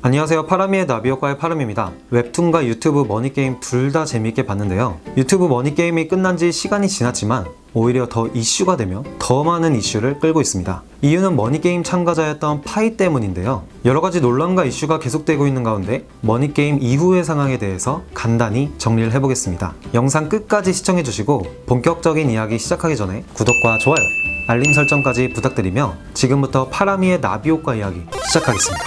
안녕하세요. 파라미의 나비효과의 파람입니다. 웹툰과 유튜브 머니게임 둘 다 재미있게 봤는데요. 유튜브 머니게임이 끝난 지 시간이 지났지만 오히려 더 이슈가 되며 더 많은 이슈를 끌고 있습니다. 이유는 머니게임 참가자였던 파이 때문인데요. 여러가지 논란과 이슈가 계속되고 있는 가운데 머니게임 이후의 상황에 대해서 간단히 정리를 해보겠습니다. 영상 끝까지 시청해주시고 본격적인 이야기 시작하기 전에 구독과 좋아요, 알림 설정까지 부탁드리며 지금부터 파라미의 나비효과 이야기 시작하겠습니다.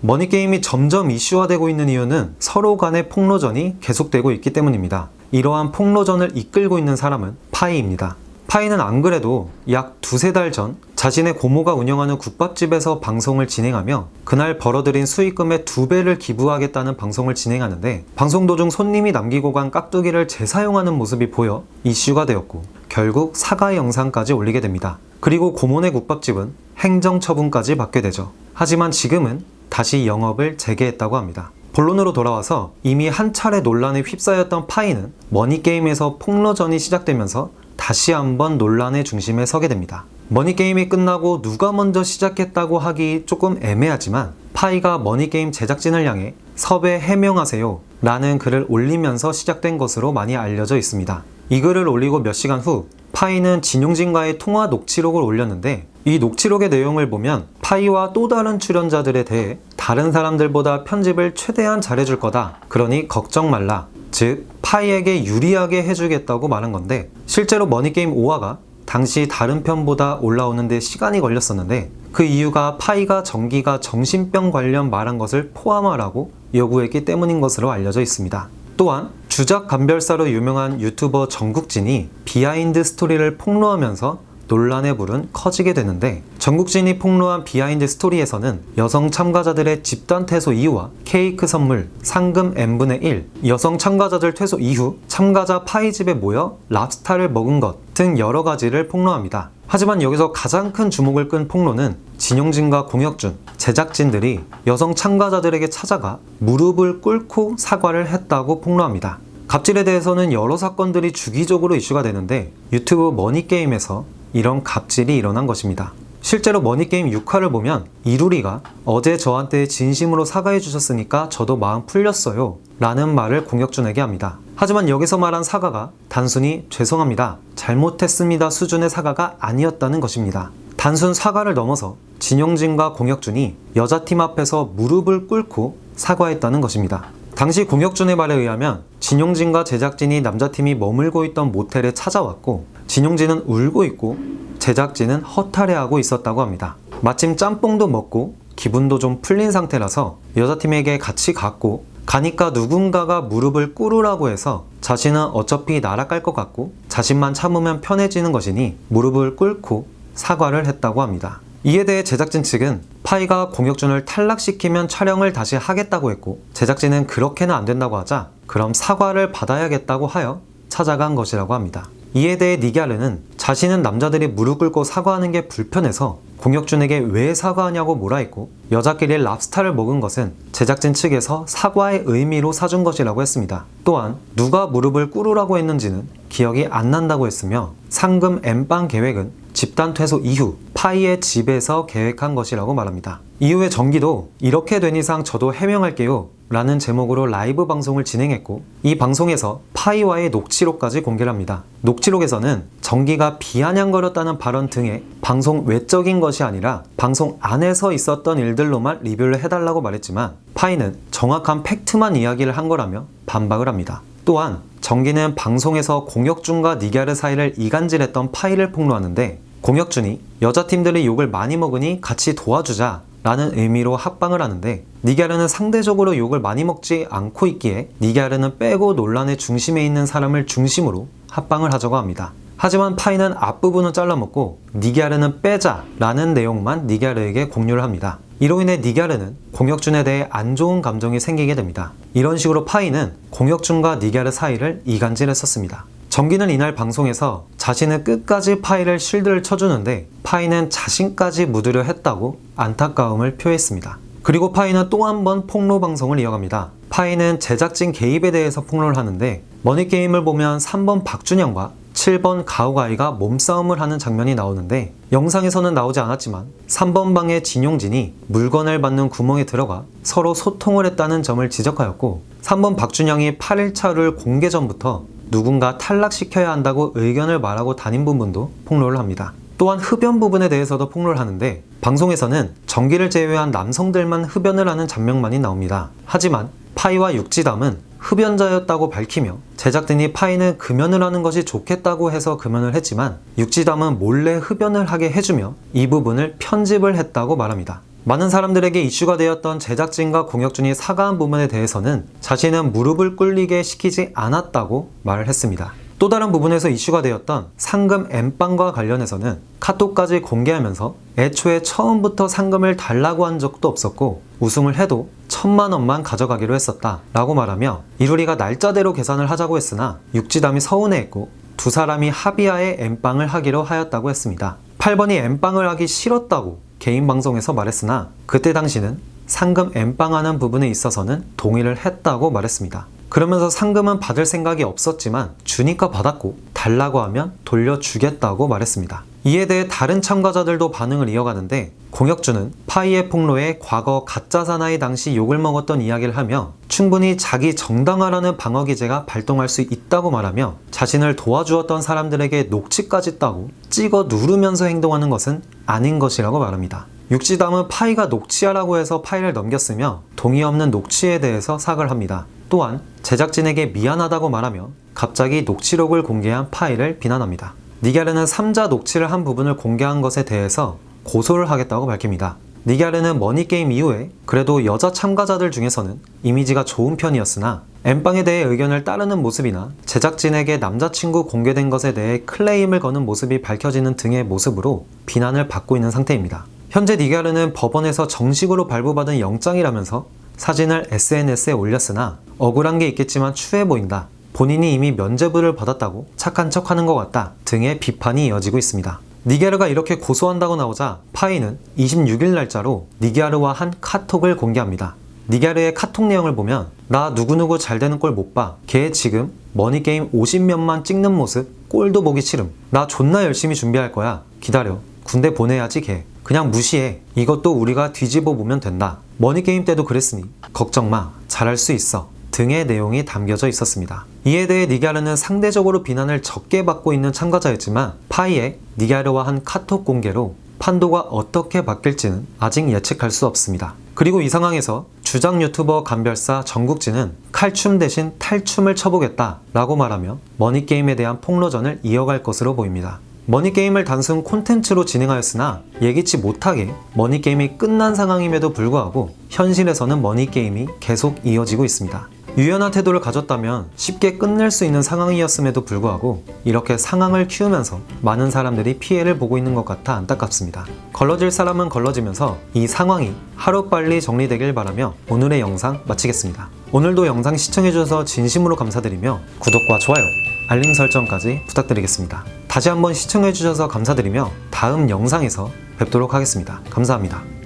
머니게임이 점점 이슈화되고 있는 이유는 서로 간의 폭로전이 계속되고 있기 때문입니다. 이러한 폭로전을 이끌고 있는 사람은 파이입니다. 파이는 안 그래도 약 두세 달 전 자신의 고모가 운영하는 국밥집에서 방송을 진행하며 그날 벌어들인 수익금의 2배를 기부하겠다는 방송을 진행하는데 방송 도중 손님이 남기고 간 깍두기를 재사용하는 모습이 보여 이슈가 되었고 결국 사과 영상까지 올리게 됩니다. 그리고 고모네 국밥집은 행정처분까지 받게 되죠. 하지만 지금은 다시 영업을 재개했다고 합니다. 본론으로 돌아와서 이미 한 차례 논란에 휩싸였던 파이는 머니게임에서 폭로전이 시작되면서 다시 한번 논란의 중심에 서게 됩니다. 머니게임이 끝나고 누가 먼저 시작했다고 하기 조금 애매하지만 파이가 머니게임 제작진을 향해 섭외 해명하세요 라는 글을 올리면서 시작된 것으로 많이 알려져 있습니다. 이 글을 올리고 몇 시간 후 파이는 진용진과의 통화 녹취록을 올렸는데 이 녹취록의 내용을 보면 파이와 또 다른 출연자들에 대해 다른 사람들보다 편집을 최대한 잘해줄 거다. 그러니 걱정 말라. 즉 파이에게 유리하게 해주겠다고 말한 건데 실제로 머니게임 5화가 당시 다른 편보다 올라오는데 시간이 걸렸었는데 그 이유가 파이가 정기가 정신병 관련 말한 것을 포함하라고 요구했기 때문인 것으로 알려져 있습니다. 또한 주작 감별사로 유명한 유튜버 정국진이 비하인드 스토리를 폭로하면서 논란의 불은 커지게 되는데 정국진이 폭로한 비하인드 스토리에서는 여성 참가자들의 집단 퇴소 이후와 케이크 선물, 상금 n분의 1, 여성 참가자들 퇴소 이후 참가자 파이 집에 모여 랍스타를 먹은 것 등 여러 가지를 폭로합니다. 하지만 여기서 가장 큰 주목을 끈 폭로는 진용진과 공혁준, 제작진들이 여성 참가자들에게 찾아가 무릎을 꿇고 사과를 했다고 폭로합니다. 갑질에 대해서는 여러 사건들이 주기적으로 이슈가 되는데 유튜브 머니게임에서 이런 갑질이 일어난 것입니다. 실제로 머니게임 6화를 보면 이루리가 어제 저한테 진심으로 사과해 주셨으니까 저도 마음 풀렸어요 라는 말을 공혁준에게 합니다. 하지만 여기서 말한 사과가 단순히 죄송합니다, 잘못했습니다 수준의 사과가 아니었다는 것입니다. 단순 사과를 넘어서 진용진과 공혁준이 여자팀 앞에서 무릎을 꿇고 사과했다는 것입니다. 당시 공혁준의 말에 의하면 진용진과 제작진이 남자팀이 머물고 있던 모텔에 찾아왔고 진용진은 울고 있고 제작진은 허탈해하고 있었다고 합니다. 마침 짬뽕도 먹고 기분도 좀 풀린 상태라서 여자팀에게 같이 갔고 가니까 누군가가 무릎을 꿇으라고 해서 자신은 어차피 날아갈 것 같고 자신만 참으면 편해지는 것이니 무릎을 꿇고 사과를 했다고 합니다. 이에 대해 제작진 측은 파이가 공혁준을 탈락시키면 촬영을 다시 하겠다고 했고 제작진은 그렇게는 안 된다고 하자 그럼 사과를 받아야겠다고 하여 찾아간 것이라고 합니다. 이에 대해 니갸르는 자신은 남자들이 무릎 꿇고 사과하는 게 불편해서 공혁준에게 왜 사과하냐고 몰아했고 여자끼리 랍스타를 먹은 것은 제작진 측에서 사과의 의미로 사준 것이라고 했습니다. 또한 누가 무릎을 꿇으라고 했는지는 기억이 안 난다고 했으며 상금 N빵 계획은 집단 퇴소 이후 파이의 집에서 계획한 것이라고 말합니다. 이후에 정기도 이렇게 된 이상 저도 해명할게요 라는 제목으로 라이브 방송을 진행했고 이 방송에서 파이와의 녹취록까지 공개를 합니다. 녹취록에서는 정기가 비아냥거렸다는 발언 등의 방송 외적인 것이 아니라 방송 안에서 있었던 일들로만 리뷰를 해달라고 말했지만 파이는 정확한 팩트만 이야기를 한 거라며 반박을 합니다. 또한 정기는 방송에서 공혁준과 니갸르 사이를 이간질했던 파이를 폭로하는데 공혁준이 여자팀들이 욕을 많이 먹으니 같이 도와주자 라는 의미로 합방을 하는데 니갸르는 상대적으로 욕을 많이 먹지 않고 있기에 니갸르는 빼고 논란의 중심에 있는 사람을 중심으로 합방을 하자고 합니다. 하지만 파이는 앞부분은 잘라먹고 니갸르는 빼자 라는 내용만 니갸르에게 공유를 합니다. 이로 인해 니갸르는 공혁준에 대해 안 좋은 감정이 생기게 됩니다. 이런 식으로 파이는 공혁준과 니갸르 사이를 이간질했었습니다. 정기는 이날 방송에서 자신은 끝까지 파이를 실드를 쳐주는데 파이는 자신까지 묻으려 했다고 안타까움을 표했습니다. 그리고 파이는 또 한 번 폭로 방송을 이어갑니다. 파이는 제작진 개입에 대해서 폭로를 하는데 머니게임을 보면 3번 박준영과 7번 가오가이가 몸싸움을 하는 장면이 나오는데 영상에서는 나오지 않았지만 3번 방의 진용진이 물건을 받는 구멍에 들어가 서로 소통을 했다는 점을 지적하였고 3번 박준영이 8일차를 공개 전부터 누군가 탈락시켜야 한다고 의견을 말하고 다닌 부분도 폭로를 합니다. 또한 흡연 부분에 대해서도 폭로를 하는데 방송에서는 정기를 제외한 남성들만 흡연을 하는 장면만이 나옵니다. 하지만 파이와 육지담은 흡연자였다고 밝히며 제작진이 파이는 금연을 하는 것이 좋겠다고 해서 금연을 했지만 육지담은 몰래 흡연을 하게 해주며 이 부분을 편집을 했다고 말합니다. 많은 사람들에게 이슈가 되었던 제작진과 공혁준이 사과한 부분에 대해서는 자신은 무릎을 꿇리게 시키지 않았다고 말을 했습니다. 또 다른 부분에서 이슈가 되었던 상금 엠빵과 관련해서는 카톡까지 공개하면서 애초에 처음부터 상금을 달라고 한 적도 없었고 우승을 해도 1000만 원만 가져가기로 했었다 라고 말하며 이루리가 날짜대로 계산을 하자고 했으나 육지담이 서운해했고 두 사람이 합의하에 엠빵을 하기로 하였다고 했습니다. 8번이 엠빵을 하기 싫었다고 개인 방송에서 말했으나 그때 당시는 상금 엠빵하는 부분에 있어서는 동의를 했다고 말했습니다. 그러면서 상금은 받을 생각이 없었지만 주니까 받았고 달라고 하면 돌려주겠다고 말했습니다. 이에 대해 다른 참가자들도 반응을 이어가는데 공혁준은 파이의 폭로에 과거 가짜 사나이 당시 욕을 먹었던 이야기를 하며 충분히 자기 정당화라는 방어 기제가 발동할 수 있다고 말하며 자신을 도와주었던 사람들에게 녹취까지 따고 찍어 누르면서 행동하는 것은 아닌 것이라고 말합니다. 육지담은 파이가 녹취하라고 해서 파이를 넘겼으며 동의 없는 녹취에 대해서 사과를 합니다. 또한 제작진에게 미안하다고 말하며 갑자기 녹취록을 공개한 파이를 비난합니다. 니갸르는 3자 녹취를 한 부분을 공개한 것에 대해서 고소를 하겠다고 밝힙니다. 니갸르는 머니게임 이후에 그래도 여자 참가자들 중에서는 이미지가 좋은 편이었으나 엠빵에 대해 의견을 따르는 모습이나 제작진에게 남자친구 공개된 것에 대해 클레임을 거는 모습이 밝혀지는 등의 모습으로 비난을 받고 있는 상태입니다. 현재 니갸르는 법원에서 정식으로 발부받은 영장이라면서 사진을 SNS에 올렸으나 억울한 게 있겠지만 추해 보인다. 본인이 이미 면죄부를 받았다고 착한 척하는 것 같다 등의 비판이 이어지고 있습니다. 니갸르가 이렇게 고소한다고 나오자 파이는 26일 날짜로 니갸르와 한 카톡을 공개합니다. 니갸르의 카톡 내용을 보면 나 누구누구 잘 되는 꼴 못 봐. 걔 지금 머니게임 50면만 찍는 모습 꼴도 보기 싫음. 나 존나 열심히 준비할 거야. 기다려. 군대 보내야지 걔. 그냥 무시해. 이것도 우리가 뒤집어 보면 된다. 머니게임 때도 그랬으니 걱정 마. 잘할 수 있어. 등의 내용이 담겨져 있었습니다. 이에 대해 니갸르는 상대적으로 비난을 적게 받고 있는 참가자였지만 파이의 니갸르와 한 카톡 공개로 판도가 어떻게 바뀔지는 아직 예측할 수 없습니다. 그리고 이 상황에서 주장 유튜버 감별사 정국진은 칼춤 대신 탈춤을 쳐보겠다 라고 말하며 머니게임에 대한 폭로전을 이어갈 것으로 보입니다. 머니게임을 단순 콘텐츠로 진행하였으나 예기치 못하게 머니게임이 끝난 상황임에도 불구하고 현실에서는 머니게임이 계속 이어지고 있습니다. 유연한 태도를 가졌다면 쉽게 끝낼 수 있는 상황이었음에도 불구하고 이렇게 상황을 키우면서 많은 사람들이 피해를 보고 있는 것 같아 안타깝습니다. 걸러질 사람은 걸러지면서 이 상황이 하루빨리 정리되길 바라며 오늘의 영상 마치겠습니다. 오늘도 영상 시청해주셔서 진심으로 감사드리며 구독과 좋아요, 알림 설정까지 부탁드리겠습니다. 다시 한번 시청해주셔서 감사드리며 다음 영상에서 뵙도록 하겠습니다. 감사합니다.